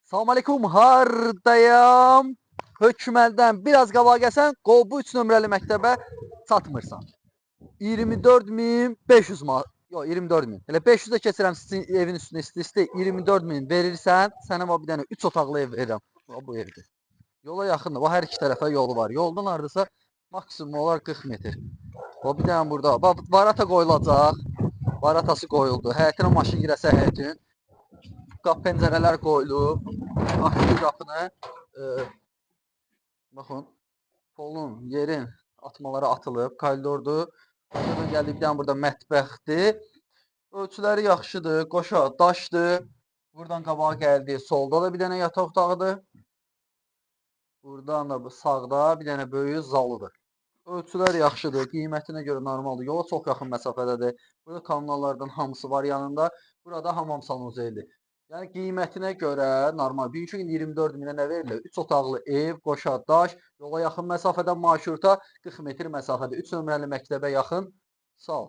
Salam aleykum, hardayam? Hökməldən biraz qabağa gəlsən, qol bu 3 nömrəli məktəbə çatmırsan. 24.500 manat. Yox, 24.000. Elə 500 də keçirəm sizin evin üstünə isti-isti. 24.000 verirsən, sənə bir dənə 3 otaqlı ev verirəm. Bu evdir. Yola yaxındır. Bax hər iki tərəfə yolu var. Yoldan hardasa maksimum olar 40 metr. Bir dənə burada. Bax varata qoyulacaq. Varatası qoyuldu. Həyətinə maşın girəsə həyətin. Qapı pəncərələr qoyulub. Açdı qapını. Baxın. Polun, yerin atmaları atılıb. Koridordur. Koridordan gəldi bir dənə burada mətbəxdir. Ölçüləri yaxşıdır. Qoşa daşdır. Buradan qabağa gəldi. Solda da bir dənə yataq otağıdır. Buradan da sağda bir dənə böyük zalıdır. Ölçülər yaxşıdır. Qiymətinə görə normaldır. Yola çox yaxın məsafədədir. Burada kommunallardan hamısı var yanında. Burada hamam sanuzelidir. Yəni qiymətinə görə normal. Bugünkü gün 24 minə nə verilir? 3 otaqlı ev, qoşa daş, yola yaxın məsafədə marşruta 40 metr məsafədə. 3 nömrəli məktəbə yaxın. Sağ ol.